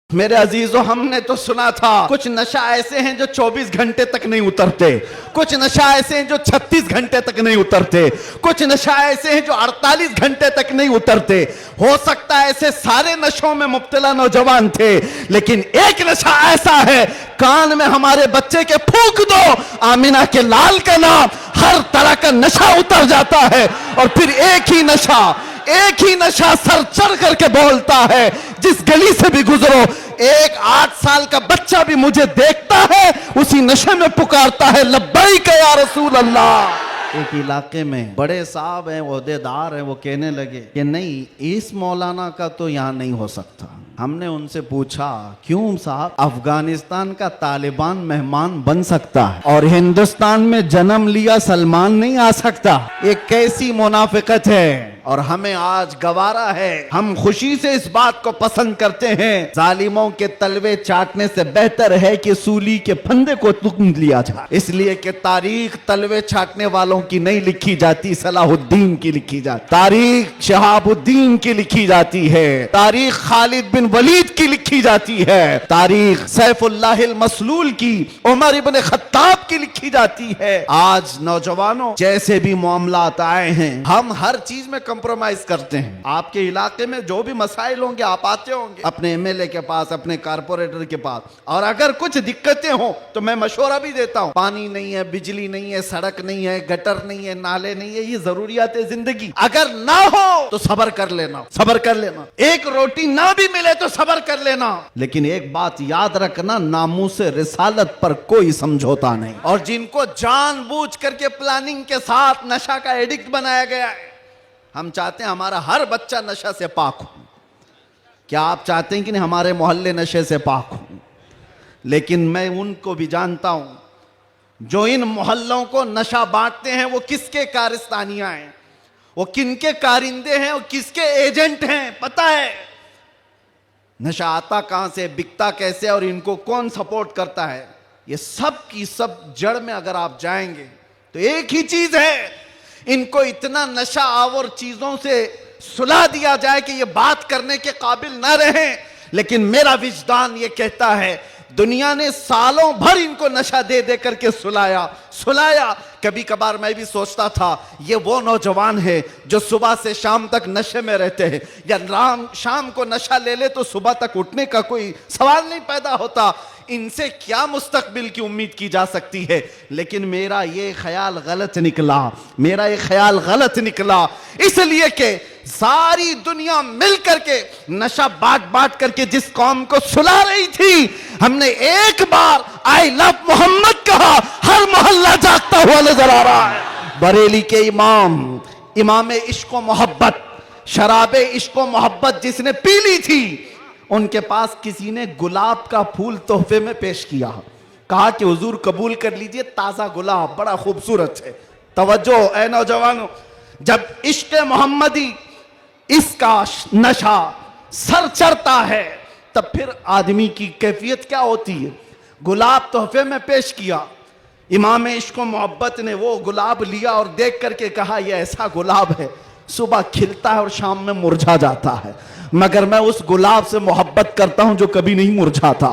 मेरे अजीजों, हमने तो सुना था कुछ नशा ऐसे हैं जो 24 घंटे तक नहीं उतरते, कुछ नशा ऐसे हैं जो 36 घंटे तक नहीं उतरते, कुछ नशा ऐसे हैं जो 48 घंटे तक नहीं उतरते। हो सकता है ऐसे सारे नशों में मुब्तला नौजवान थे, लेकिन एक नशा ऐसा है, कान में हमारे बच्चे के फूंक दो आमिना के लाल का नाम, हर तरह का नशा उतर जाता है। और फिर एक ही नशा सर चढ़ करके बोलता है, जिस गली से भी गुजरो एक 8 साल का बच्चा भी मुझे देखता है, उसी नशे में पुकारता है, लब्बैक या रसूल अल्लाह। एक इलाके में बड़े साहब हैं, ओहदेदार हैं, वो कहने लगे कि नहीं, इस मौलाना का तो यहाँ नहीं हो सकता। हमने उनसे पूछा, क्यों साहब? अफगानिस्तान का तालिबान मेहमान बन सकता है और हिंदुस्तान में जन्म लिया सलमान नहीं आ सकता। ये कैसी मुनाफिकत है। और हमें आज गवारा है, हम खुशी से इस बात को पसंद करते हैं, जालिमों के तलवे चाटने से बेहतर है कि सूली के फंदे को तुम लिया जाए। इसलिए कि तारीख तलवे चाटने वालों की नहीं लिखी जाती, सलाहुद्दीन की लिखी जाती, तारीख शहाबुद्दीन की लिखी जाती है, तारीख खालिद बिन वलीद की लिखी जाती है, तारीख सैफुल्लाहिल मसलूल की, उमर इब्न खत्ताब की लिखी जाती है। आज नौजवानों, जैसे भी मामलात आए हैं, हम हर चीज में कंप्रोमाइज करते हैं। आपके इलाके में जो भी मसाइल होंगे, आप आते होंगे अपने एमएलए के पास, अपने कारपोरेटर के पास, और अगर कुछ दिक्कतें हो तो मैं मशवरा भी देता हूं। पानी नहीं है, बिजली नहीं है, सड़क नहीं है, गटर नहीं है, नाले नहीं है, ये जरूरियात है जिंदगी। अगर ना हो तो सब्र कर लेना, सब्र कर लेना। एक रोटी ना भी मिले तो सब्र कर लेना, लेकिन एक बात याद रखना, नामूसे रिसालत पर कोई समझौता नहीं। और जिनको जानबूझ करके प्लानिंग के साथ नशा का एडिक्ट बनाया गया है, हम चाहते हैं हमारा हर बच्चा नशा से पाक हो। क्या आप चाहते हैं कि नहीं हमारे मोहल्ले नशे से पाक हो? लेकिन मैं उनको भी जानता हूं जो इन मोहल्लों को नशा बांटते हैं, वो किसके कारस्तानियां हैं, वो किनके कारिंदे हैं, वो किसके एजेंट हैं, पता है। नशा आता कहां से, बिकता कैसे, और इनको कौन सपोर्ट करता है, ये सब की सब जड़ में अगर आप जाएंगे तो एक ही चीज है, इनको इतना नशा आवर चीजों से सुला दिया जाए कि ये बात करने के काबिल ना रहे। लेकिन मेरा विजदान ये कहता है, दुनिया ने सालों भर इनको नशा दे दे करके सुलाया। कभी कभार मैं भी सोचता था, ये वो नौजवान है जो सुबह से शाम तक नशे में रहते हैं, या शाम को नशा ले ले तो सुबह तक उठने का कोई सवाल नहीं पैदा होता, इनसे क्या मुस्तकबिल की उम्मीद की जा सकती है। लेकिन मेरा ये ख्याल गलत निकला, इसलिए कि सारी दुनिया मिल करके नशा बांट करके जिस कौम को सुला रही थी, हमने एक बार आई लव मोहम्मद कहा, हर मोहल्ला जागता हुआ नजर आ रहा है। बरेली के इमाम इश्क मोहब्बत, शराबे इश्क मोहब्बत जिसने पी ली थी, उनके पास किसी ने गुलाब का फूल तोहफे में पेश किया, कहा कि हुजूर कबूल कर लीजिए, ताजा गुलाब बड़ा खूबसूरत है। तवज्जो ए नौजवानों, जब इश्क मोहम्मदी इसका नशा सर चढ़ता है, तब फिर आदमी की कैफियत क्या होती है। गुलाब तोहफे में पेश किया, इमाम इश्क मोहब्बत ने वो गुलाब लिया और देख करके कहा, यह ऐसा गुलाब है, सुबह खिलता है और शाम में मुरझा जाता है, मगर मैं उस गुलाब से मोहब्बत करता हूं जो कभी नहीं मुरझाता।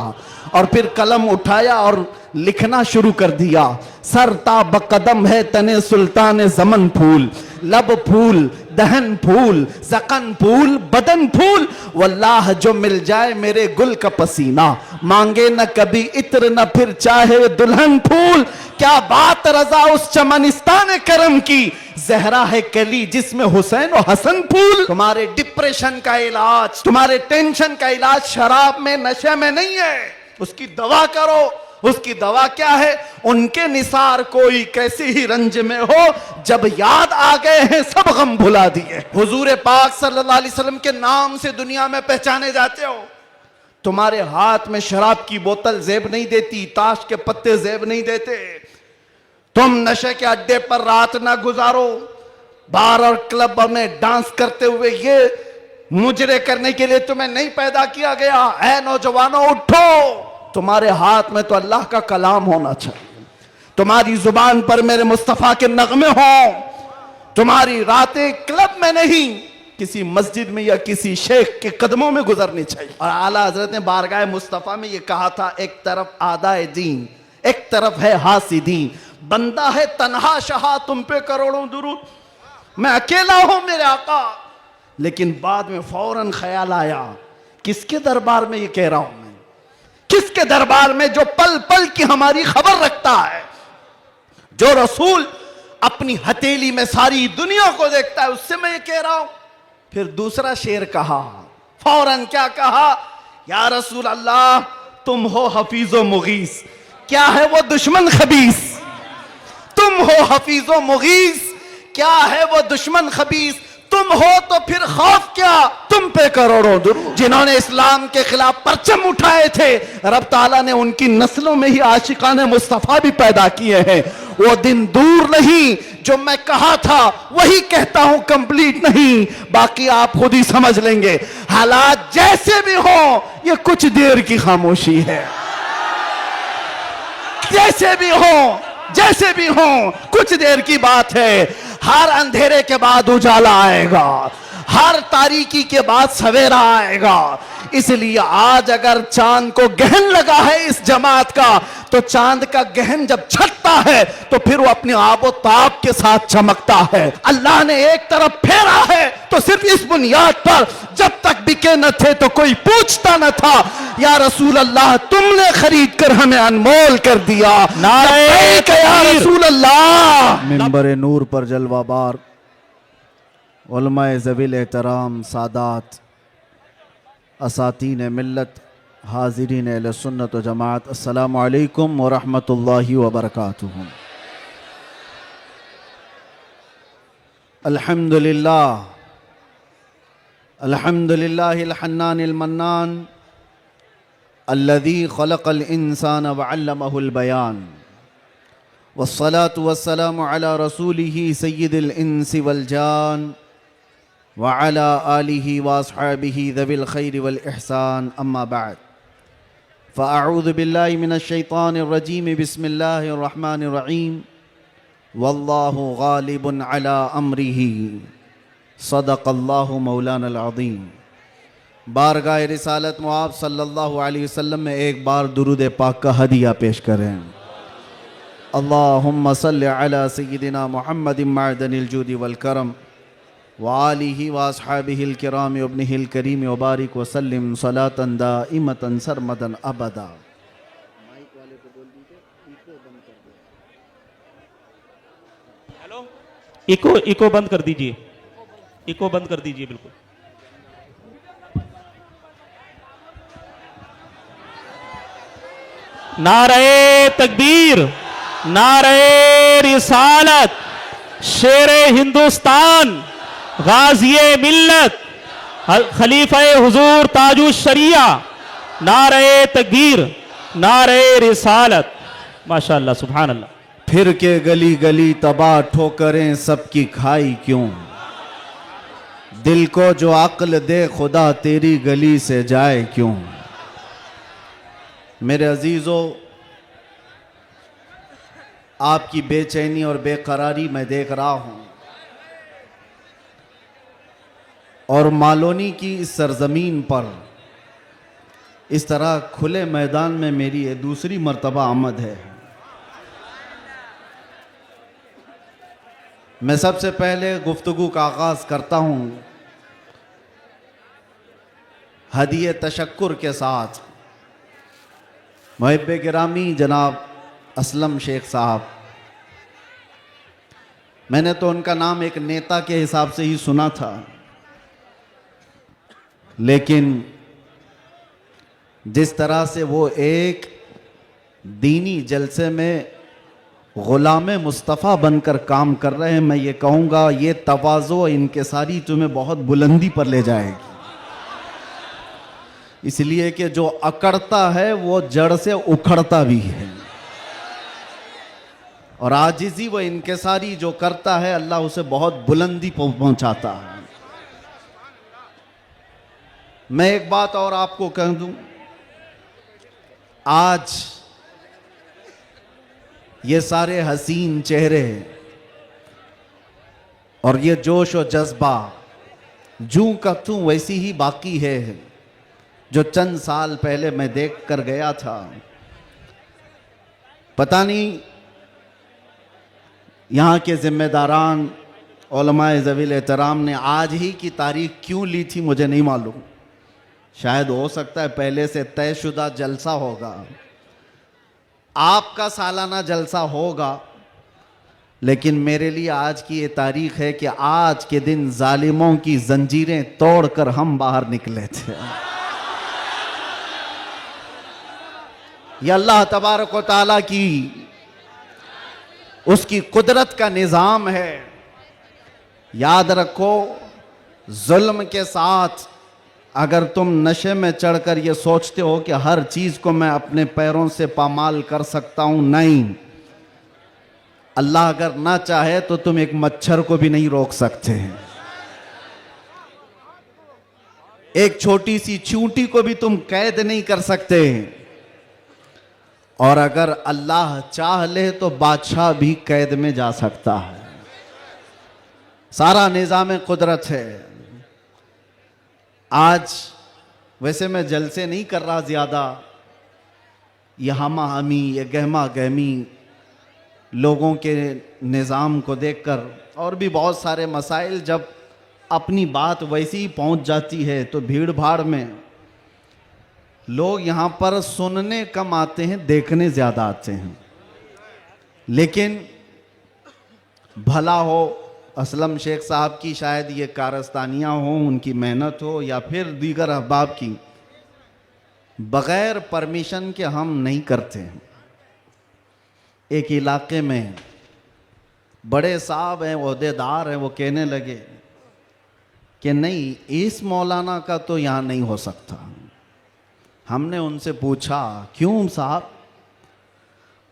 और फिर कलम उठाया और लिखना शुरू कर दिया, सर ता बकदम है तने सुल्तान ज़मन फूल, लब फूल, दहन फूल, ज़कन फूल, बदन फूल, वल्लाह जो मिल जाए मेरे गुल का पसीना, मांगे न कभी इत्र न फिर चाहे दुल्हन फूल। क्या बात रजा उस चमनिस्तान करम की, जहरा है कली जिसमें हुसैन और हसन फूल। तुम्हारे डिप्रेशन का इलाज, तुम्हारे टेंशन का इलाज शराब में, नशे में नहीं है, उसकी दवा करो। उसकी दवा क्या है? उनके निसार कोई कैसी ही रंज में हो, जब याद आ गए हैं सब गम भुला दिए। हुजूर पाक सल्लल्लाहु अलैहि वसल्लम के नाम से दुनिया में पहचाने जाते हो, तुम्हारे हाथ में शराब की बोतल जेब नहीं देती, ताश के पत्ते जेब नहीं देते। तुम नशे के अड्डे पर रात ना गुजारो, बार और क्लब में डांस करते हुए, ये मुजरे करने के लिए तुम्हें नहीं पैदा किया गया। ऐ नौजवानों, उठो, तुम्हारे हाथ में तो अल्लाह का कलाम होना चाहिए, तुम्हारी जुबान पर मेरे मुस्तफा के नगमे हों, तुम्हारी रातें क्लब में नहीं, किसी मस्जिद में या किसी शेख के कदमों में गुजरनी चाहिए। और आला हजरत ने बारगाह मुस्तफ़ा में ये कहा था, एक तरफ आदाए दीन, एक तरफ है हासिदीन, बंदा है तन्हा शहा, तुम पे करोड़ों दुरूद, मैं अकेला हूं मेरे आका। लेकिन बाद में फौरन ख्याल आया, किसके दरबार में ये कह रहा हूं मैं, किसके दरबार में जो पल पल की हमारी खबर रखता है, जो रसूल अपनी हथेली में सारी दुनिया को देखता है, उससे मैं ये कह रहा हूं। फिर दूसरा शेर कहा, फौरन क्या कहा, या रसूल अल्लाह तुम हो हफीजो मुगीस, क्या है वो दुश्मन खबीस, तुम हो हफीजो मुगीस, क्या है वो दुश्मन खबीस, तुम हो तो फिर खौफ क्या, तुम पे करोड़ों दुरूद। जिन्होंने इस्लाम के खिलाफ परचम उठाए थे, रब ताला ने उनकी नस्लों में ही आशिकाने मुस्तफा भी पैदा किए हैं। वो दिन दूर नहीं, जो मैं कहा था वही कहता हूं, कंप्लीट नहीं, बाकी आप खुद ही समझ लेंगे। हालात जैसे भी हो, ये कुछ देर की खामोशी है। जैसे भी हो, जैसे भी हो, कुछ देर की बात है। हर अंधेरे के बाद उजाला आएगा, हर तारीकी के बाद सवेरा आएगा। इसलिए आज अगर चांद को गहन लगा है इस जमात का, तो चांद का गहन जब छटता है तो फिर वो अपने आबो ताब के साथ चमकता है। अल्लाह ने एक तरफ फेरा है तो सिर्फ इस बुनियाद पर, जब तक बिके न थे तो कोई पूछता न था, या रसूल अल्लाह तुमने खरीद कर हमें अनमोल कर दिया। नारे या रसूल अल्लाह। मिंबर नूर पर जलवाबार उलमाए ज़वील एहतराम सादात असातीन मिल्लत हाज़रीन अहले सुन्नत व जमात, अस्सलामु अलैकुम व रहमतुल्लाहि व बरकातुहू। अल्हम्दुलिल्लाह अल्हम्दुलिल्लाहिल हन्नानिल मन्नान अल्लज़ी खलक़ल इंसान व अल्लमहुल बयान, वस्सलातु वस्सलामु अला रसूलिही सय्यिदिल इंसी वल जान व अला आलिही व अस्हाबिही ज़विल खैरि वल इहसान, अम्मा बाद। फ़अऊज़ु बिल्लाहि मिनश शैतानिर रजीम, बिस्मिल्लाहिर रहमानिर रहीम, वल्लाहु गालिबुन अला अम्रिही, सदक़ल्लाहु मौलानल अज़ीम। बारगाह रिसालत मुआब सल्लल्लाहु अलैहि वसल्लम में एक बार दुरूद पाक का हदिया पेश करें। अल्लाहुम्मा सल्लि अला सय्यिदिना मुहम्मदिन मअदनिल जूदि वल करम व आलिहि व अस्हाबिहिल किराम व इब्निहिल करीम व बारिक व सल्लिम सलातन दाइमतन सरमदन अबदा। हेलो, इको बंद कर दीजिए, इको बंद कर दीजिए बिल्कुल। नारे तकबीर, नारे रिसालत, शेरे हिंदुस्तान, गाज़िए मिल्लत, खलीफा हुजूर ताजुश शरिया, नारे तकबीर, नारे रिसालत, माशाअल्लाह सुभान अल्लाह। फिर के गली गली तबाह ठोकरें सबकी खाई क्यों, दिल को जो अक्ल दे खुदा तेरी गली से जाए क्यों। मेरे अजीज़ों, आपकी बेचैनी और बेकरारी मैं देख रहा हूँ, और मालोनी की इस सरजमीन पर इस तरह खुले मैदान में मेरी ये दूसरी मर्तबा आमद है। मैं सबसे पहले गुफ्तगू का आगाज़ करता हूँ हदिये तशक्कुर के साथ। मुहिब्बे गिरामी जनाब असलम शेख साहब, मैंने तो उनका नाम एक नेता के हिसाब से ही सुना था, लेकिन जिस तरह से वो एक दीनी जलसे में ग़ुलाम मुस्तफ़ा बनकर काम कर रहे हैं, मैं ये कहूँगा ये तवाज़ो इनकिसारी तुम्हें बहुत बुलंदी पर ले जाएगी। इसलिए कि जो अकड़ता है वो जड़ से उखड़ता भी है, और आजिज़ी व इनकिसारी जो करता है अल्लाह उसे बहुत बुलंदी पहुँचाता है। मैं एक बात और आपको कह दूं, आज ये सारे हसीन चेहरे और ये जोश और जज्बा जूं का तू वैसी ही बाकी है जो चंद साल पहले मैं देख कर गया था। पता नहीं यहाँ के जिम्मेदारान उलमाए ज़वील एहतराम ने आज ही की तारीख क्यों ली थी मुझे नहीं मालूम। शायद हो सकता है पहले से तयशुदा जलसा होगा, आपका सालाना जलसा होगा, लेकिन मेरे लिए आज की ये तारीख है कि आज के दिन जालिमों की जंजीरें तोड़कर हम बाहर निकले थे। यह अल्लाह तबारक व तआला की उसकी कुदरत का निज़ाम है। याद रखो, जुल्म के साथ अगर तुम नशे में चढ़कर ये सोचते हो कि हर चीज को मैं अपने पैरों से पामाल कर सकता हूं, नहीं, अल्लाह अगर ना चाहे तो तुम एक मच्छर को भी नहीं रोक सकते हैं, एक छोटी सी चींटी को भी तुम कैद नहीं कर सकते। और अगर अल्लाह चाह ले तो बादशाह भी कैद में जा सकता है। सारा निज़ाम कुदरत है। आज वैसे मैं जलसे नहीं कर रहा ज्यादा, ये हमा हमी, ये गहमा गहमी लोगों के निज़ाम को देखकर और भी बहुत सारे मसाइल, जब अपनी बात वैसी ही पहुंच जाती है तो भीड़ भाड़ में लोग यहाँ पर सुनने कम आते हैं, देखने ज़्यादा आते हैं। लेकिन भला हो असलम शेख साहब की, शायद ये कारस्तानियाँ हों, उनकी मेहनत हो, या फिर दीगर अहबाब की, बग़ैर परमिशन के हम नहीं करते हैं। एक इलाके में बड़े साहब हैं, ओहदेदार हैं, वो कहने लगे कि नहीं, इस मौलाना का तो यहाँ नहीं हो सकता। हमने उनसे पूछा क्यों साहब?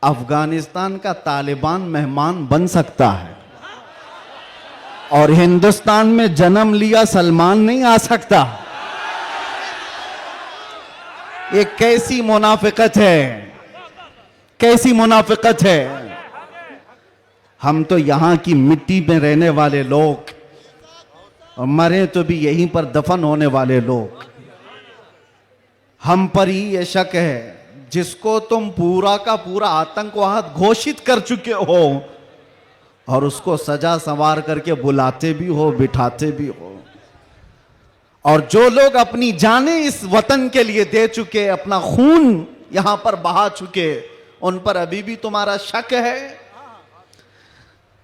अफगानिस्तान का तालिबान मेहमान बन सकता है और हिंदुस्तान में जन्म लिया सलमान नहीं आ सकता। ये कैसी मुनाफिकत है, कैसी मुनाफिकत है। हम तो यहां की मिट्टी में रहने वाले लोग और मरे तो भी यहीं पर दफन होने वाले लोग। हम पर ही ये शक है, जिसको तुम पूरा का पूरा आतंकवाद घोषित कर चुके हो और उसको सजा संवार करके बुलाते भी हो, बिठाते भी हो। और जो लोग अपनी जानें इस वतन के लिए दे चुके, अपना खून यहां पर बहा चुके, उन पर अभी भी तुम्हारा शक है।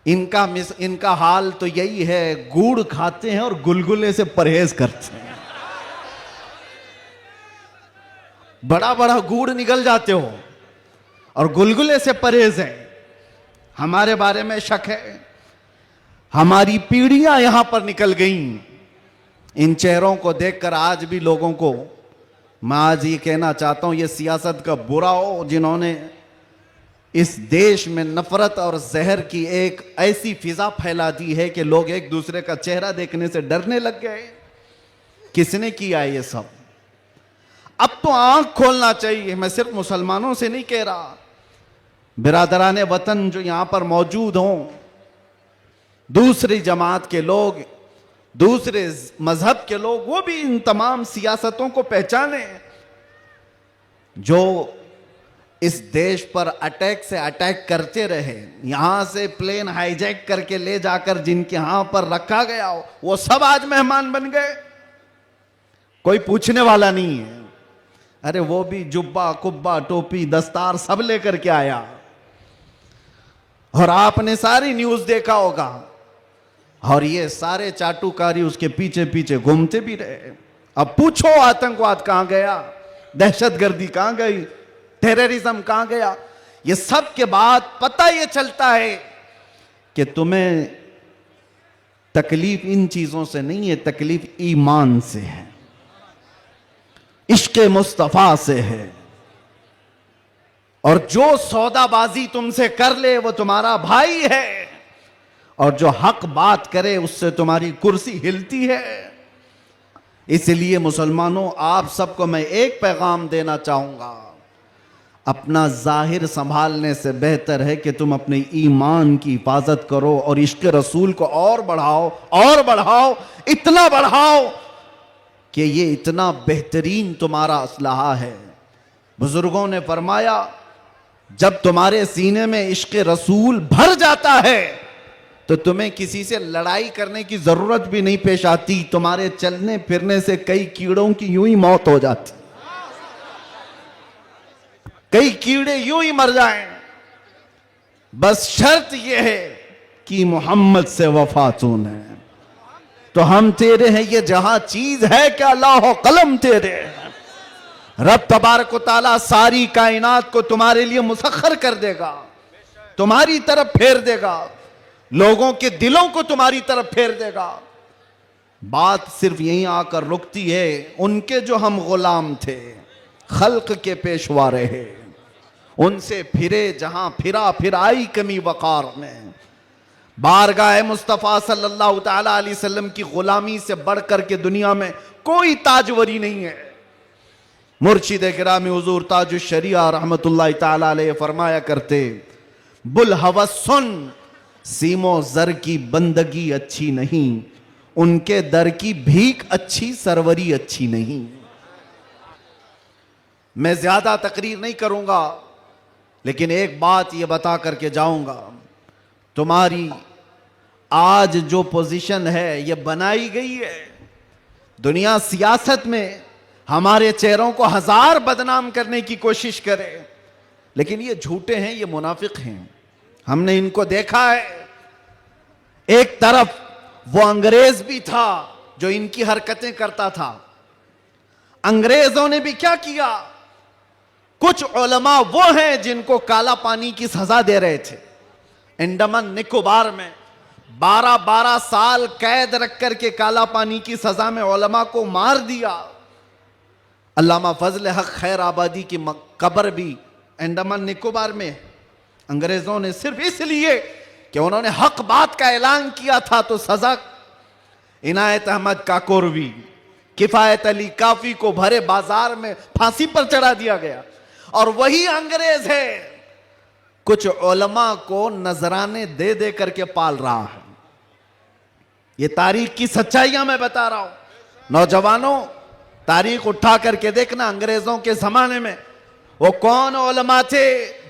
इनका हाल तो यही है, गुड़ खाते हैं और गुलगुले से परहेज करते हैं। बड़ा बड़ा गुड़ निकल जाते हो और गुलगुले से परहेज है। हमारे बारे में शक है। हमारी पीढ़ियां यहां पर निकल गईं। इन चेहरों को देखकर आज भी लोगों को मैं आज ये कहना चाहता हूं, ये सियासत का बुरा हो जिन्होंने इस देश में नफरत और जहर की एक ऐसी फिजा फैला दी है कि लोग एक दूसरे का चेहरा देखने से डरने लग गए। किसने किया ये सब? अब तो आंख खोलना चाहिए। मैं सिर्फ मुसलमानों से नहीं कह रहा, बिरादराने वतन जो यहां पर मौजूद हों, दूसरी जमात के लोग, दूसरे मजहब के लोग, वो भी इन तमाम सियासतों को पहचाने जो इस देश पर अटैक से अटैक करते रहे। यहां से प्लेन हाईजैक करके ले जाकर जिनके यहां पर रखा गया हो, वो सब आज मेहमान बन गए। कोई पूछने वाला नहीं है। अरे वो भी जुब्बा कुब्बा टोपी दस्तार सब लेकर के आया। और आपने सारी न्यूज देखा होगा, और ये सारे चाटुकारी उसके पीछे पीछे घूमते भी रहे। अब पूछो आतंकवाद कहां गया, दहशतगर्दी कहां गई, टेररिज्म कहां गया? ये सब के बाद पता ये चलता है कि तुम्हें तकलीफ इन चीजों से नहीं है, तकलीफ ईमान से है, इश्क़ मुस्तफा से है। और जो सौदाबाजी तुमसे कर ले वो तुम्हारा भाई है, और जो हक बात करे उससे तुम्हारी कुर्सी हिलती है। इसलिए मुसलमानों, आप सबको मैं एक पैगाम देना चाहूंगा, अपना जाहिर संभालने से बेहतर है कि तुम अपने ईमान की हिफाजत करो और इश्क रसूल को और बढ़ाओ, इतना बढ़ाओ कि ये इतना बेहतरीन तुम्हारा असलहा है। बुजुर्गों ने फरमाया, जब तुम्हारे सीने में इश्क रसूल भर जाता है तो तुम्हें किसी से लड़ाई करने की जरूरत भी नहीं पेश आती। तुम्हारे चलने फिरने से कई कीड़ों की यूं ही मौत हो जाती, कई कीड़े यूं ही मर जाएं। बस शर्त यह है कि मोहम्मद से वफा तूने, तो हम तेरे हैं। ये जहां चीज है कि अल्लाह कलम तेरे हैं। रब तबारक व तआला सारी कायनात को तुम्हारे लिए मुसख्खर कर देगा, तुम्हारी तरफ फेर देगा, लोगों के दिलों को तुम्हारी तरफ फेर देगा। बात सिर्फ यहीं आकर रुकती है। उनके जो हम गुलाम थे, खल्क के पेशवा रहे, उनसे फिरे जहां फिर आई कमी वकार में। बारगाह मुस्तफ़ा सल्लल्लाहु तआला अलैहि वसल्लम की गुलामी से बढ़कर के दुनिया में कोई ताजवरी नहीं है। मुर्शिद गिरामी हुजूर ताजुश शरिया रहमतुल्लाह तआला अलैहि फरमाया करते, बुल हवस सुन, सीमो जर की बंदगी अच्छी नहीं, उनके दर की भीख अच्छी, सरवरी अच्छी नहीं। मैं ज्यादा तकरीर नहीं करूंगा, लेकिन एक बात यह बता करके जाऊंगा, तुम्हारी आज जो पोजीशन है यह बनाई गई है। दुनिया सियासत में हमारे चेहरों को हजार बदनाम करने की कोशिश करे, लेकिन ये झूठे हैं, ये मुनाफिक हैं। हमने इनको देखा है। एक तरफ वो अंग्रेज भी था जो इनकी हरकतें करता था। अंग्रेजों ने भी क्या किया, कुछ उलमा वो हैं जिनको काला पानी की सजा दे रहे थे। अंडमान निकोबार में 12-12 साल कैद रख करके काला पानी की सजा में उलमा को मार दिया। अल्लामा फजल हक खैर आबादी की कब्र भी अंडमान निकोबार में। अंग्रेजों ने सिर्फ इसलिए कि उन्होंने हक बात का ऐलान किया था तो सजा। इनायत अहमद काकोरवी, किफायत अली काफी को भरे बाजार में फांसी पर चढ़ा दिया गया। और वही अंग्रेज है कुछ उलमा को नजराने दे दे करके पाल रहा है। ये तारीख की सच्चाइयां मैं बता रहा हूं। नौजवानों, तारीख उठा करके देखना, अंग्रेजों के जमाने में वो कौन उलमा थे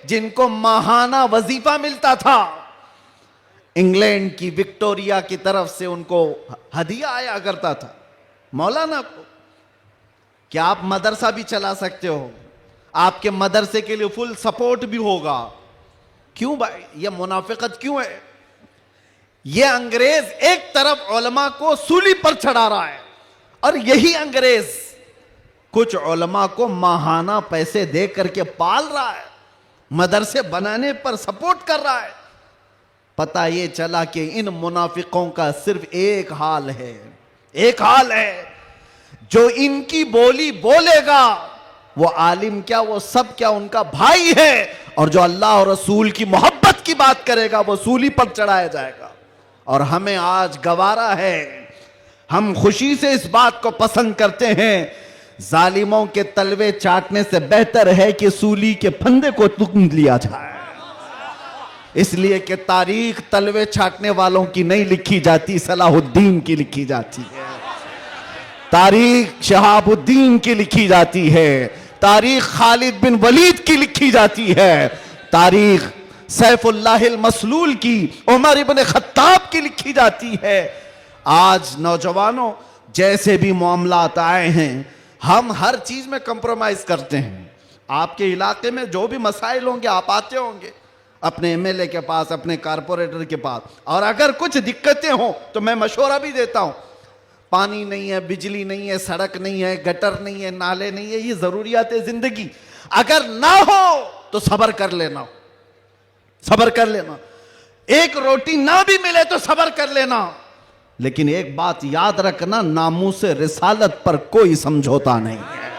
जिनको माहाना वजीफा मिलता था। इंग्लैंड की विक्टोरिया की तरफ से उनको हदिया आया करता था। मौलाना को क्या आप मदरसा भी चला सकते हो, आपके मदरसे के लिए फुल सपोर्ट भी होगा। क्यों भाई, ये मुनाफिकत क्यों है? ये अंग्रेज एक तरफ उलमा को सूली पर चढ़ा रहा है और यही अंग्रेज कुछ उलमा को माहाना पैसे दे करके पाल रहा है, मदरसे बनाने पर सपोर्ट कर रहा है। पता ये चला कि इन मुनाफिकों का सिर्फ एक हाल है, एक हाल है, जो इनकी बोली बोलेगा वो आलिम क्या, वो सब क्या, उनका भाई है। और जो अल्लाह और रसूल की मोहब्बत की बात करेगा वो सूली पर चढ़ाया जाएगा। और हमें आज गवारा है, हम खुशी से इस बात को पसंद करते हैं, जालिमों के तलवे चाटने से बेहतर है कि सूली के फंदे को तुम लिया जाए। इसलिए कि तारीख तलवे छाटने वालों की नहीं लिखी जाती, सलाहुद्दीन की लिखी जाती है। तारीख शहाबुद्दीन की लिखी जाती है, तारीख खालिद बिन वलीद की लिखी जाती है, तारीख सैफुल्लाहिल मसलूल की, उमर इब्न खत्ताब की लिखी जाती है। आज नौजवानों, जैसे भी मामलात आए हैं, हम हर चीज में कंप्रोमाइज करते हैं। आपके इलाके में जो भी मसाइल होंगे आप आते होंगे अपने एमएलए के पास, अपने कारपोरेटर के पास, और अगर कुछ दिक्कतें हो तो मैं मशवरा भी देता हूं। पानी नहीं है, बिजली नहीं है, सड़क नहीं है, गटर नहीं है, नाले नहीं है, ये जरूरियात है जिंदगी। अगर ना हो तो सब्र कर लेना, सब्र कर लेना। एक रोटी ना भी मिले तो सब्र कर लेना, लेकिन एक बात याद रखना, नामूसे रिसालत पर कोई समझौता नहीं है।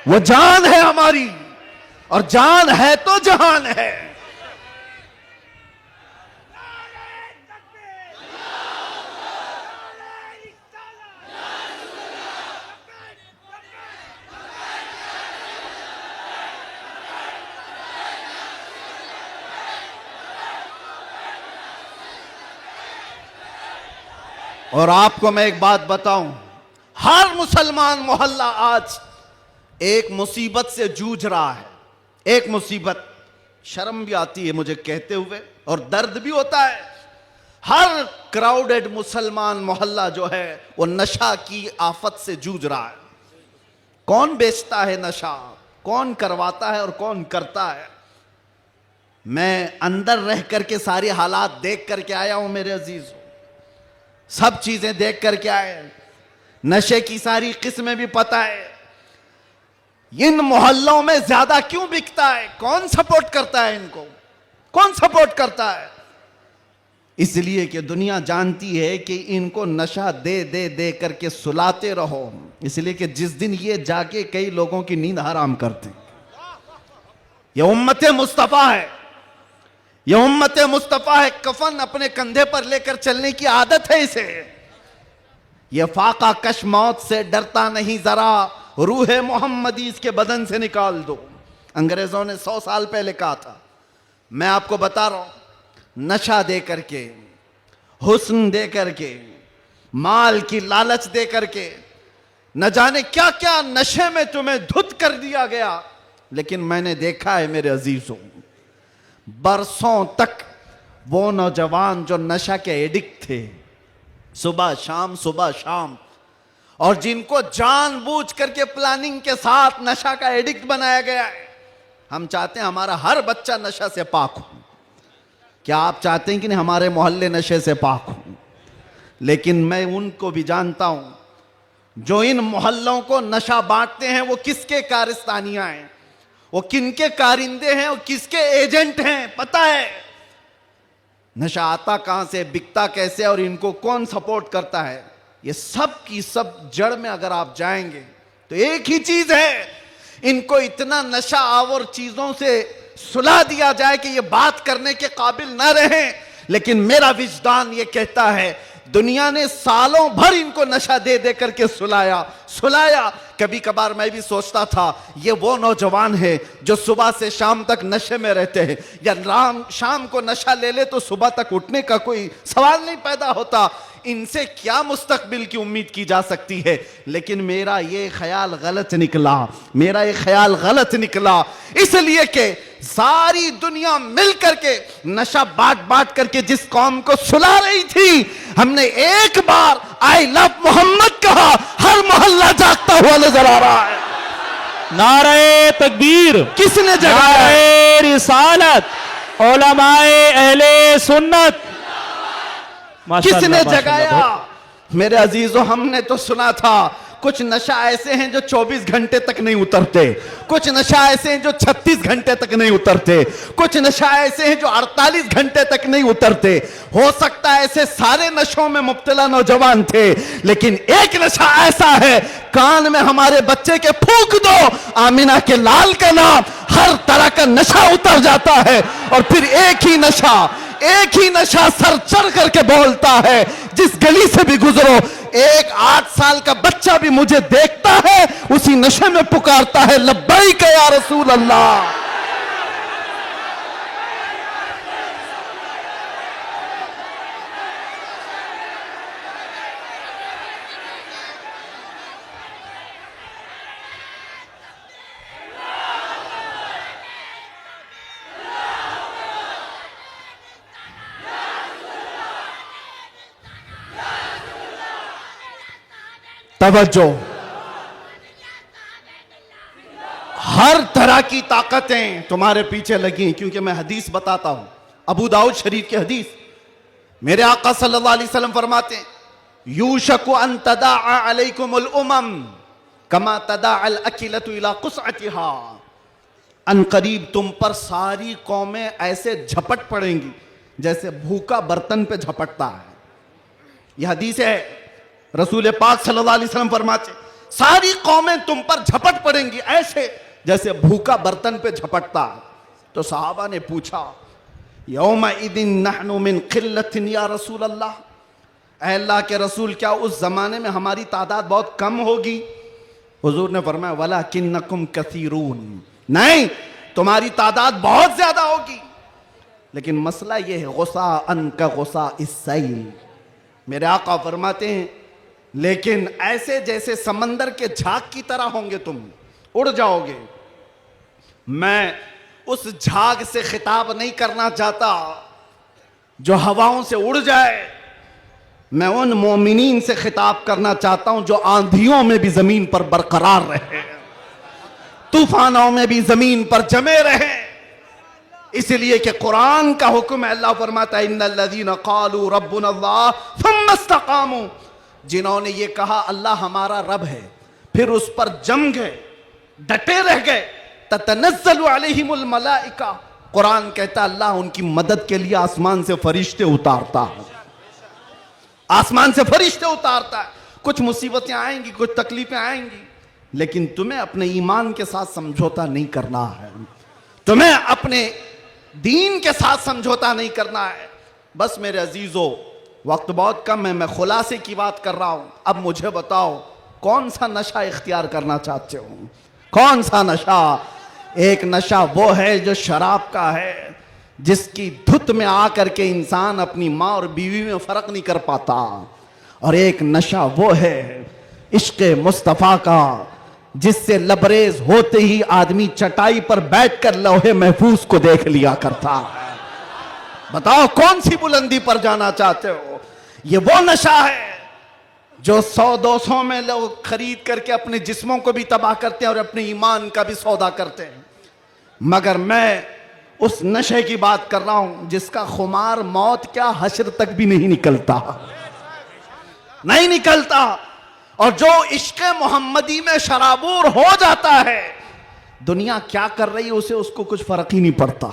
वो जान है हमारी, और जान है तो जहान है। और आपको मैं एक बात बताऊं, हर मुसलमान मोहल्ला आज एक मुसीबत से जूझ रहा है। एक मुसीबत, शर्म भी आती है मुझे कहते हुए और दर्द भी होता है। हर क्राउडेड मुसलमान मोहल्ला जो है वो नशा की आफत से जूझ रहा है। कौन बेचता है नशा, कौन करवाता है और कौन करता है। मैं अंदर रह करके सारे हालात देख करके आया हूं मेरे अजीज, सब चीजें देख करके आए, नशे की सारी किस्में भी पता है। इन मोहल्लों में ज्यादा क्यों बिकता है, कौन सपोर्ट करता है इनको, कौन सपोर्ट करता है। इसलिए कि दुनिया जानती है कि इनको नशा दे दे दे करके सुलाते रहो, इसलिए कि जिस दिन ये जाके कई लोगों की नींद हराम करते। ये उम्मते मुस्तफा है, ये उम्मते मुस्तफा है। कफन अपने कंधे पर लेकर चलने की आदत है इसे। ये फाका कश मौत से डरता नहीं जरा, रूह मोहम्मदी इसके बदन से निकाल दो। अंग्रेजों ने 100 साल पहले कहा था। मैं आपको बता रहा हूं, नशा दे करके, हुस्न दे करके, माल की लालच दे करके, न जाने क्या क्या नशे में तुम्हें धुत कर दिया गया। लेकिन मैंने देखा है मेरे अजीजों, बरसों तक वो नौजवान जो नशा के एडिक्ट थे, सुबह शाम, और जिनको जानबूझ करके प्लानिंग के साथ नशा का एडिक्ट बनाया गया है। हम चाहते हैं हमारा हर बच्चा नशा से पाक हो। क्या आप चाहते हैं कि नहीं हमारे मोहल्ले नशे से पाक हो? लेकिन मैं उनको भी जानता हूं जो इन मोहल्लों को नशा बांटते हैं, वो किसके कारस्तानियां हैं, वो किनके कारिंदे हैं, वो किसके एजेंट हैं, पता है। नशा आता कहां से, बिकता कैसे और इनको कौन सपोर्ट करता है, ये सब की सब जड़ में अगर आप जाएंगे तो एक ही चीज है। इनको इतना नशा आवर चीजों से सुला दिया जाए कि ये बात करने के काबिल ना रहे। लेकिन मेरा विजदान ये कहता है, दुनिया ने सालों भर इनको नशा दे दे करके सुलाया। कभी कभार मैं भी सोचता था ये वो नौजवान है जो सुबह से शाम तक नशे में रहते हैं, या शाम को नशा ले ले तो सुबह तक उठने का कोई सवाल नहीं पैदा होता। इनसे क्या मुस्तकबिल की उम्मीद की जा सकती है। लेकिन मेरा ये ख्याल गलत निकला, इसलिए कि सारी दुनिया मिल करके नशा बांट करके जिस कौम को सुला रही थी, हमने एक बार आई लव मोहम्मद कहा, हर मोहल्ला जागता हुआ नजर आ रहा है। नारे तकबीर, किसने जगाया? नारे रिसालत, उलमाए अहले सुन्नत, किसने जगाया? मेरे अजीजों, हमने तो सुना था कुछ नशा ऐसे हैं जो 24 घंटे तक नहीं उतरते, कुछ नशा ऐसे हैं जो 36 घंटे तक नहीं उतरते, कुछ नशा ऐसे हैं जो 48 घंटे तक नहीं उतरते। हो सकता है ऐसे सारे नशों में मुब्तला नौजवान थे, लेकिन एक नशा ऐसा है, कान में हमारे बच्चे के फूंक दो आमिना के लाल का नाम, हर तरह का नशा उतर जाता है। और फिर एक ही नशा सर चढ़ करके बोलता है, जिस गली से भी गुजरो, एक 8 साल का बच्चा भी मुझे देखता है, उसी नशे में पुकारता है, लब्बैक या रसूल अल्लाह। तवज्जो, हर तरह की ताकतें तुम्हारे पीछे लगी, क्योंकि मैं हदीस बताता हूं, अबू दाऊद शरीफ की हदीस। मेरे आका सल्लल्लाहु अलैहि वसल्लम फरमाते हैं, यूशकु अन तदाअ अलैकुमुल उमम कमा तदाअल अकिलतु इला कुसअतिहा। अन करीब तुम पर सारी कौमें ऐसे झपट पड़ेंगी जैसे भूखा बर्तन पे झपटता है। यह हदीस है, रसूल पाक सल्लल्लाहु अलैहि वसल्लम फरमाते, सारी कौमें तुम पर झपट पड़ेंगी ऐसे जैसे भूखा बर्तन पे झपटता है। तो सहाबा ने पूछा, यौमा इदिन नहनु मिन किल्लतिन या रसूल अल्लाह, अल्लाह के रसूल क्या उस जमाने में हमारी तादाद बहुत कम होगी? हुजूर ने फरमाया, वलाकिन्नकुम कसीरून, नहीं, तुम्हारी तादाद बहुत ज्यादा होगी। लेकिन मसला यह है, गुस्सा अन का गुस्सा इस सैल, मेरे आका फरमाते हैं लेकिन ऐसे जैसे समंदर के झाग की तरह होंगे तुम, उड़ जाओगे। मैं उस झाग से खिताब नहीं करना चाहता जो हवाओं से उड़ जाए, मैं उन मोमिनीन से खिताब करना चाहता हूं जो आंधियों में भी जमीन पर बरकरार रहे, तूफानों में भी जमीन पर जमे रहे। इसलिए कि कुरान का हुक्म है, अल्लाह फरमाता है इन्नल्लज़ीना क़ालू रब्बुनल्लाह सुम्मा इस्तक़ामू, जिन्होंने ये कहा अल्लाह हमारा रब है, फिर उस पर जम गए, डटे रह गए, ततनज़्ज़लु अलैहिमुल मलाइका, कुरान कहता है अल्लाह उनकी मदद के लिए आसमान से फरिश्ते उतारता है, आसमान से फरिश्ते उतारता है। कुछ मुसीबतें आएंगी, कुछ तकलीफें आएंगी, लेकिन तुम्हें अपने ईमान के साथ समझौता नहीं करना है, तुम्हें अपने दीन के साथ समझौता नहीं करना है। बस मेरे अजीजों, वक्त बहुत कम है, मैं खुलासे की बात कर रहा हूं। अब मुझे बताओ कौन सा नशा इख्तियार करना चाहते हो? कौन सा नशा? एक नशा वो है जो शराब का है, जिसकी धुत में आकर के इंसान अपनी माँ और बीवी में फर्क नहीं कर पाता। और एक नशा वो है इश्क़े मुस्तफ़ा का, जिससे लबरेज होते ही आदमी चटाई पर बैठकर लौहे महफूज को देख लिया करता है। बताओ कौन सी बुलंदी पर जाना चाहते हो? ये वो नशा है जो 100-200 में लोग खरीद करके अपने जिस्मों को भी तबाह करते हैं और अपने ईमान का भी सौदा करते हैं। मगर मैं उस नशे की बात कर रहा हूं जिसका खुमार मौत क्या हश्र तक भी नहीं निकलता, नहीं निकलता। और जो इश्क़े मोहम्मदी में शराबूर हो जाता है, दुनिया क्या कर रही है उसे उसको कुछ फर्क ही नहीं पड़ता,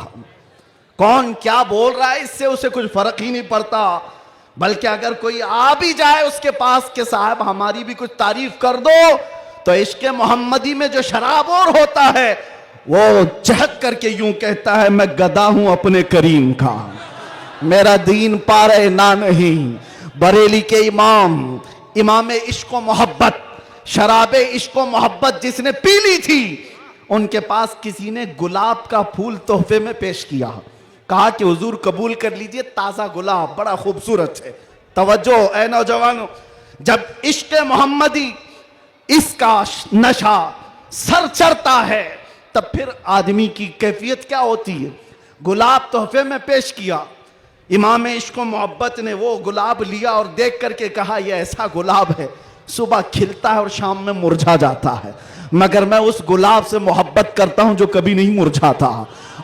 कौन क्या बोल रहा है इससे उसे कुछ फर्क ही नहीं पड़ता। बल्कि अगर कोई आ भी जाए उसके पास के साहब हमारी भी कुछ तारीफ कर दो, तो इश्क़े मोहम्मदी में जो शराबूर होता है वो चहक करके यूं कहता है मैं गदा हूं अपने करीम का, मेरा दीन पारे ना नहीं। बरेली के इमाम इश्क़ो मोहब्बत, शराबे इश्क़ो मोहब्बत जिसने पी ली थी, उनके पास किसी ने गुलाब का फूल तोहफे में पेश किया, कहा कि हुजूर कबूल कर लीजिए, ताज़ा गुलाब बड़ा खूबसूरत है। तवज्जो ऐ नौजवानों, जब इश्क़ मोहम्मदी इसका नशा सर चढ़ता है तब फिर आदमी की कैफियत क्या होती है। गुलाब तोहफे में पेश किया, इमाम इश्क़ो मोहब्बत ने वो गुलाब लिया और देख करके कहा यह ऐसा गुलाब है सुबह खिलता है और शाम में मुरझा जाता है, मगर मैं उस गुलाब से मोहब्बत करता हूं जो कभी नहीं मुरझाता।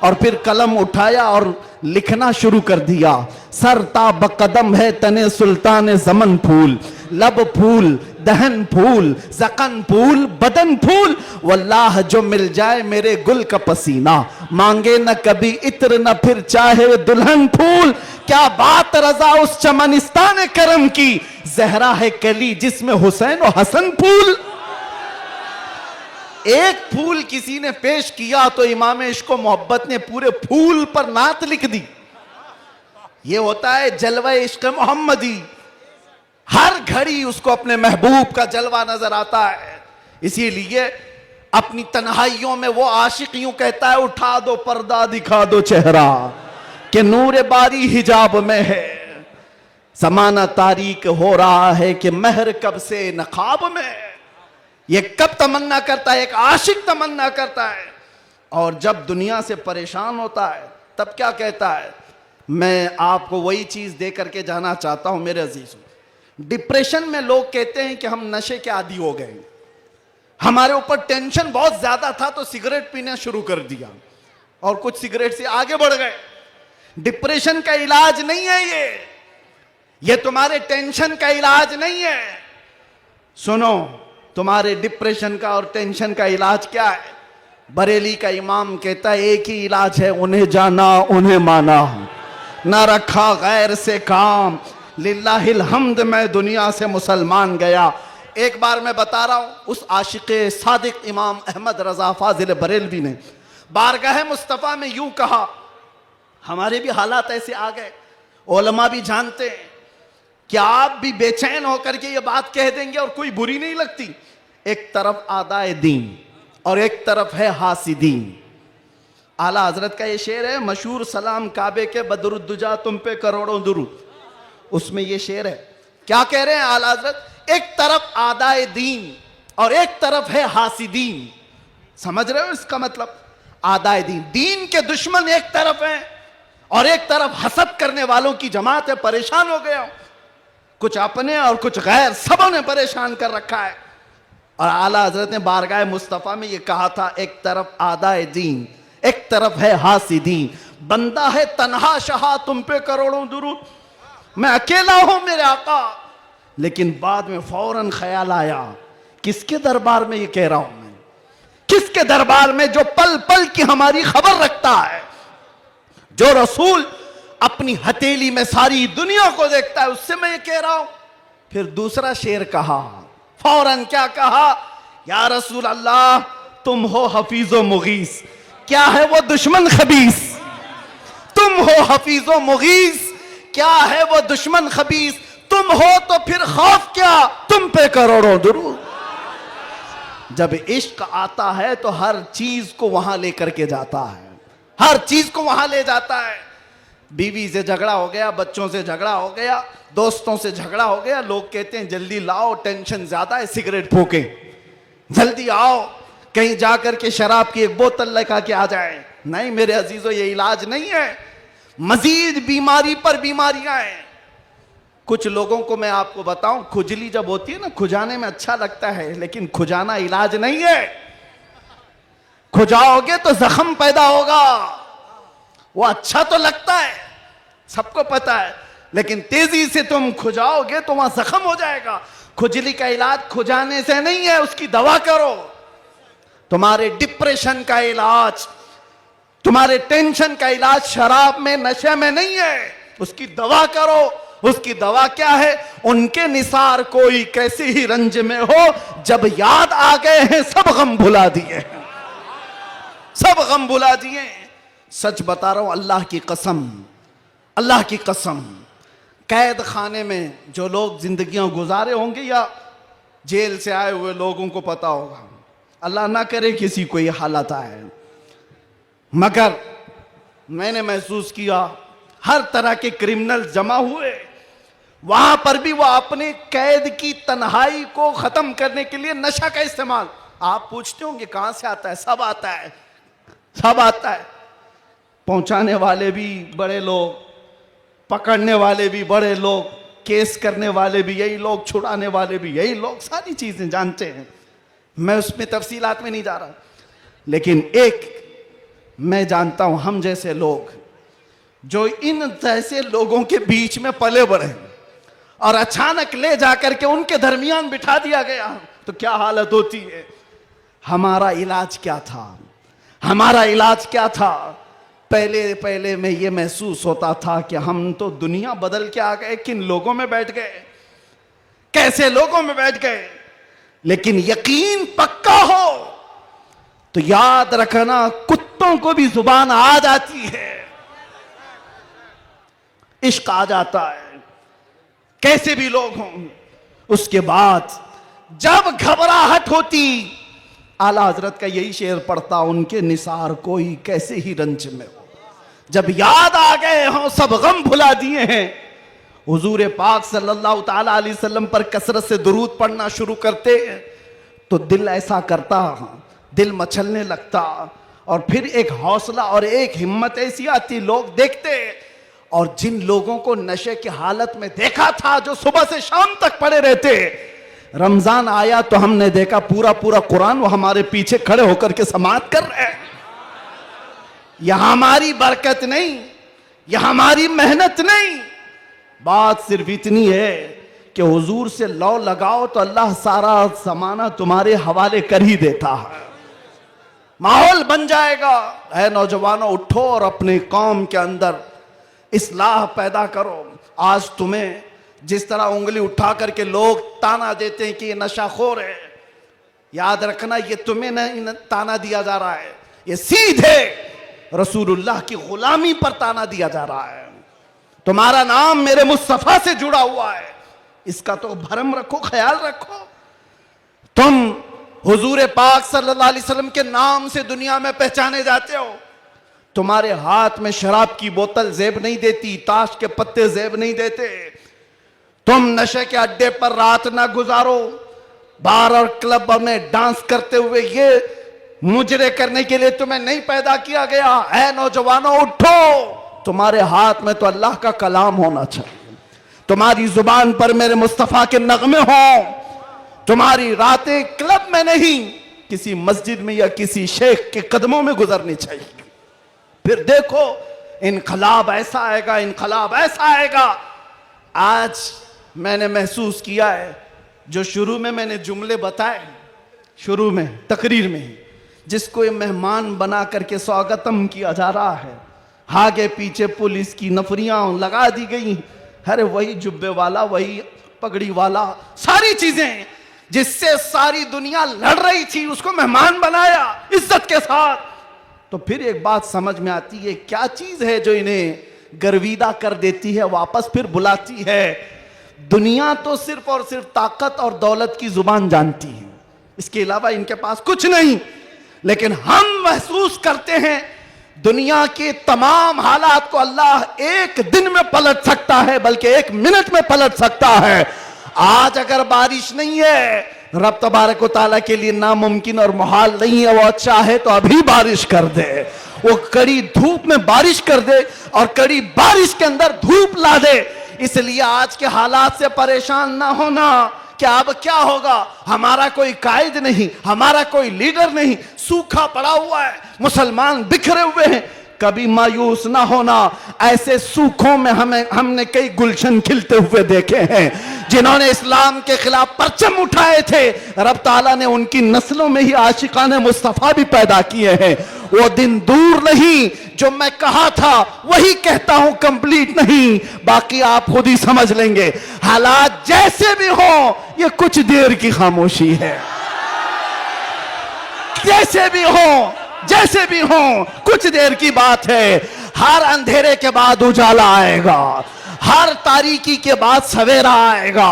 और फिर कलम उठाया और लिखना शुरू कर दिया, सरता बकदम है तने सुल्तान ज़मन फूल, लब फूल दहन फूल ज़कन फूल बदन फूल, वल्लाह जो मिल जाए मेरे गुल का पसीना, मांगे न कभी इत्र न फिर चाहे दुल्हन फूल। क्या बात रजा उस चमनिस्तान करम की, जहरा है कली जिसमें हुसैन और हसन फूल। एक फूल किसी ने पेश किया तो इमाम इश्क़ो मोहब्बत ने पूरे फूल पर नात लिख दी। ये होता है जलवा इश्क़ मोहम्मदी, हर घड़ी उसको अपने महबूब का जलवा नजर आता है। इसीलिए अपनी तन्हाइयों में वो आशिक यूं कहता है उठा दो पर्दा दिखा दो चेहरा, कि नूर बारी हिजाब में है, ज़माना तारीक हो रहा है कि महर कब से नकाब में। ये कब तमन्ना करता है, एक आशिक तमन्ना करता है। और जब दुनिया से परेशान होता है तब क्या कहता है, मैं आपको वही चीज दे करके जाना चाहता हूं मेरे अजीजों। डिप्रेशन में लोग कहते हैं कि हम नशे के आदी हो गए, हमारे ऊपर टेंशन बहुत ज्यादा था तो सिगरेट पीना शुरू कर दिया और कुछ सिगरेट से आगे बढ़ गए। डिप्रेशन का इलाज नहीं है ये तुम्हारे टेंशन का इलाज नहीं है। सुनो, तुम्हारे डिप्रेशन का और टेंशन का इलाज क्या है? बरेली का इमाम कहता है एक ही इलाज है, उन्हें जाना उन्हें माना, ना रखा गैर से काम, लिल्लाहिल हम्द मैं दुनिया से मुसलमान गया। एक बार मैं बता रहा हूं, उस आशिक़े सादिक इमाम अहमद रजा फाजिल बरेलवी ने बारगाह मुस्तफ़ा में यूं कहा, हमारे भी हालात ऐसे आ गए, उलमा भी जानते हैं कि आप भी बेचैन होकर के ये बात कह देंगे और कोई बुरी नहीं लगती। एक तरफ आदाए दीन और एक तरफ है हासिदीन। आला हजरत का ये शेर है मशहूर, सलाम काबे के बदरुद्दुजा तुम पे करोड़ों दुरूद। उसमें ये शेर है क्या कह रहे हैं आला हजरत? एक तरफ आदाए दीन और एक तरफ है हासिदीन। समझ रहे हो इसका मतलब? आदाए दीन, दीन के दुश्मन एक तरफ हैं और एक तरफ हसद करने वालों की जमात है। परेशान हो गया, कुछ अपने और कुछ गैर, सबों ने परेशान कर रखा है। और आला हजरत ने बारगाह मुस्तफा में ये कहा था, एक तरफ आदाए दीन, एक तरफ है हासिदीन। बंदा है तन्हा शहा, तुम पे करोड़ों दुरूद, मैं अकेला हूं मेरे आका। लेकिन बाद में फौरन ख्याल आया, किसके दरबार में ये कह रहा हूं मैं? किसके दरबार में जो पल पल की हमारी खबर रखता है, जो रसूल अपनी हथेली में सारी दुनिया को देखता है, उससे मैं ये कह रहा हूं। फिर दूसरा शेर कहा, फौरन क्या कहा? या रसूल अल्लाह, तुम हो हफीजो मुगीस। क्या है वो दुश्मन खबीस? तुम हो हफीजो मुगीस, क्या है वो दुश्मन खबीस? तुम हो तो फिर खौफ क्या, तुम पे करोड़ों दुरूद। जब इश्क आता है तो हर चीज को वहां लेकर के जाता है, हर चीज को वहां ले जाता है। बीवी से झगड़ा हो गया, बच्चों से झगड़ा हो गया, दोस्तों से झगड़ा हो गया, लोग कहते हैं जल्दी लाओ, टेंशन ज्यादा है, सिगरेट फूके, जल्दी आओ, कहीं जाकर के शराब की एक बोतल लेकर के आ जाए। नहीं मेरे अजीजों, ये इलाज नहीं है, मजीद बीमारी पर बीमारियां हैं। कुछ लोगों को मैं आपको बताऊं, खुजली जब होती है ना, खुजाने में अच्छा लगता है, लेकिन खुजाना इलाज नहीं है। खुजाओगे तो जख्म पैदा होगा। वो अच्छा तो लगता है, सबको पता है, लेकिन तेजी से तुम खुजाओगे तो वहां जख्म हो जाएगा। खुजली का इलाज खुजाने से नहीं है, उसकी दवा करो। तुम्हारे डिप्रेशन का इलाज, तुम्हारे टेंशन का इलाज शराब में, नशे में नहीं है, उसकी दवा करो। उसकी दवा क्या है? उनके निसार कोई कैसे ही रंज में हो, जब याद आ गए हैं सब गम भुला दिए, सब गम भुला दिए। सच बता रहा हूं, अल्लाह की कसम, अल्लाह की कसम, कैद खाने में जो लोग जिंदगियां गुजारे होंगे या जेल से आए हुए लोगों को पता होगा, अल्लाह ना करे किसी को ये हालत आए, मगर मैंने महसूस किया हर तरह के क्रिमिनल जमा हुए, वहां पर भी वो अपने कैद की तन्हाई को खत्म करने के लिए नशा का इस्तेमाल। आप पूछते होंगे कहां से आता है? सब आता है, सब आता है। पहुंचाने वाले भी बड़े लोग, पकड़ने वाले भी बड़े लोग, केस करने वाले भी यही लोग, छुड़ाने वाले भी यही लोग, सारी चीजें जानते हैं। मैं उसमें तफसीलात में नहीं जा रहा, लेकिन एक मैं जानता हूं, हम जैसे लोग जो इन जैसे लोगों के बीच में पले बढ़े और अचानक ले जाकर के उनके दरमियान बिठा दिया गया, तो क्या हालत होती है। हमारा इलाज क्या था? हमारा इलाज क्या था? पहले पहले में ये महसूस होता था कि हम तो दुनिया बदल के आ गए, किन लोगों में बैठ गए, कैसे लोगों में बैठ गए। लेकिन यकीन पक्का हो तो याद रखना, कुत्तों को भी जुबान आ जाती है, इश्क आ जाता है, कैसे भी लोग हों। उसके बाद जब घबराहट होती, आला हजरत का यही शेर पढ़ता, उनके निसार कोई कैसे ही रंज में हो, जब याद आ गए हों सब गम भुला दिए हैं। हुजूर पाक सल्लल्लाहु ताला अलैहि वसल्लम पर कसरत से दुरूद पढ़ना शुरू करते तो दिल ऐसा करता, दिल मचलने लगता, और फिर एक हौसला और एक हिम्मत ऐसी आती, लोग देखते। और जिन लोगों को नशे की हालत में देखा था, जो सुबह से शाम तक पड़े रहते, रमजान आया तो हमने देखा पूरा पूरा कुरान वो हमारे पीछे खड़े होकर के समाअत कर रहे हैं। यह हमारी बरकत नहीं, यह हमारी मेहनत नहीं, बात सिर्फ इतनी है कि हुजूर से लौ लगाओ तो अल्लाह सारा जमाना तुम्हारे हवाले कर ही देता है, माहौल बन जाएगा। है नौजवानों, उठो और अपने कौम के अंदर इस्लाह पैदा करो। आज तुम्हें जिस तरह उंगली उठा करके लोग ताना देते हैं कि ये नशाखोर है, याद रखना ये तुम्हें नहीं ताना दिया जा रहा है, ये सीधे रसूलुल्लाह की गुलामी पर ताना दिया जा रहा है। तुम्हारा नाम मेरे मुस्तफा से जुड़ा हुआ है, इसका तो भरम रखो, ख्याल रखो। तुम हुजूर पाक सल्लल्लाहु अलैहि वसल्लम के नाम से दुनिया में पहचाने जाते हो। तुम्हारे हाथ में शराब की बोतल जेब नहीं देती, ताश के पत्ते जेब नहीं देते। तुम नशे के अड्डे पर रात ना गुजारो, बार और क्लब में डांस करते हुए ये मुजरे करने के लिए तुम्हें नहीं पैदा किया गया। ऐ नौजवानों उठो, तुम्हारे हाथ में तो अल्लाह का कलाम होना चाहिए, तुम्हारी जुबान पर मेरे मुस्तफा के नगमे हों, तुम्हारी रातें क्लब में नहीं किसी मस्जिद में या किसी शेख के कदमों में गुजरनी चाहिए। फिर देखो इनकलाब ऐसा आएगा, इनकलाब ऐसा आएगा। आज मैंने महसूस किया है, जो शुरू में मैंने जुमले बताए, शुरू में तकरीर में, जिसको ये मेहमान बना करके स्वागतम किया जा रहा है, आगे पीछे पुलिस की नफरियां लगा दी गई। अरे वही जुब्बे वाला, वही पगड़ी वाला, सारी चीजें जिससे सारी दुनिया लड़ रही थी, उसको मेहमान बनाया इज्जत के साथ। तो फिर एक बात समझ में आती है, क्या चीज है जो इन्हें गर्विदा कर देती है, वापस फिर बुलाती है। दुनिया तो सिर्फ और सिर्फ ताकत और दौलत की जुबान जानती है, इसके अलावा इनके पास कुछ नहीं। लेकिन हम महसूस करते हैं दुनिया के तमाम हालात को अल्लाह एक दिन में पलट सकता है, बल्कि एक मिनट में पलट सकता है। आज अगर बारिश नहीं है, रब तबारक व तआला के लिए नामुमकिन और मुहाल नहीं है, वो चाहे तो अभी बारिश कर दे, वो कड़ी धूप में बारिश कर दे और कड़ी बारिश के अंदर धूप ला दे। इसलिए आज के हालात से परेशान ना होना कि अब क्या होगा, हमारा कोई कायद नहीं, हमारा कोई लीडर नहीं, सूखा पड़ा हुआ है, मुसलमान बिखरे हुए हैं। कभी मायूस ना होना, ऐसे सूखों में हमने कई गुलशन खिलते हुए देखे हैं। जिन्होंने इस्लाम के खिलाफ परचम उठाए थे, रब ताला ने उनकी नस्लों में ही आशिकाने मुस्तफा भी पैदा किए हैं। वो दिन दूर नहीं, जो मैं कहा था वही कहता हूं, कंप्लीट नहीं, बाकी आप खुद ही समझ लेंगे। हालात जैसे भी हो, ये कुछ देर की खामोशी है। जैसे भी हो, जैसे भी हो, कुछ देर की बात है। हर अंधेरे के बाद उजाला आएगा, हर तारीकी के बाद सवेरा आएगा।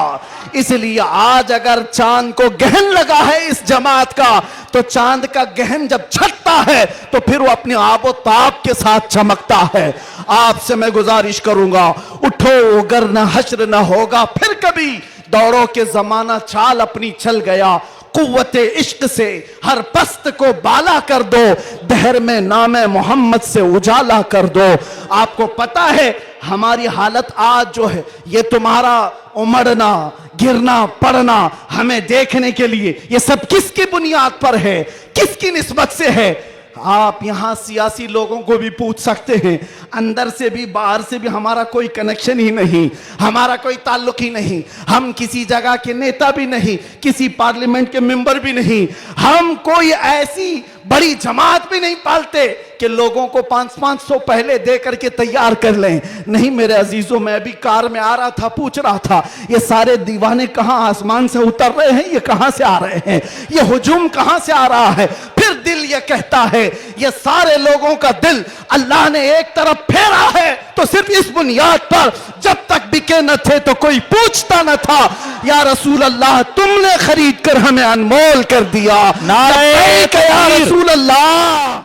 इसलिए आज अगर चांद को गहन लगा है इस जमात का, तो चांद का गहन जब छटता है तो फिर वो अपने आबो ताब के साथ चमकता है। आपसे मैं गुजारिश करूंगा, उठो अगर न हश्र न होगा फिर कभी, दौड़ो के जमाना चाल अपनी चल गया। कुव्वते इश्क से हर पस्त को बाला कर दो, दहर में नामे मोहम्मद से उजाला कर दो। आपको पता है हमारी हालत आज जो है, ये तुम्हारा उमड़ना, गिरना, पड़ना हमें देखने के लिए, ये सब किसकी बुनियाद पर है, किसकी निस्बत से है? आप यहां सियासी लोगों को भी पूछ सकते हैं, अंदर से भी बाहर से भी हमारा कोई कनेक्शन ही नहीं, हमारा कोई ताल्लुक ही नहीं। हम किसी जगह के नेता भी नहीं, किसी पार्लियामेंट के मेंबर भी नहीं, हम कोई ऐसी बड़ी जमात भी नहीं पालते कि लोगों को 500 पहले दे करके तैयार कर लें। नहीं मेरे अजीजों, मैं भी कार में आ रहा था, पूछ रहा था ये सारे दीवाने कहां आसमान से उतर रहे हैं, ये कहां से आ रहे हैं, ये हुजूम कहां से आ रहा है? फिर दिल ये कहता है ये सारे लोगों का दिल अल्लाह ने एक तरफ फेरा है, तो सिर्फ इस बुनियाद पर जब तक बिके न थे तो कोई पूछता न था, या रसूल अल्लाह तुमने खरीद कर हमें अनमोल कर दिया। नारे या रसूल अल्लाह।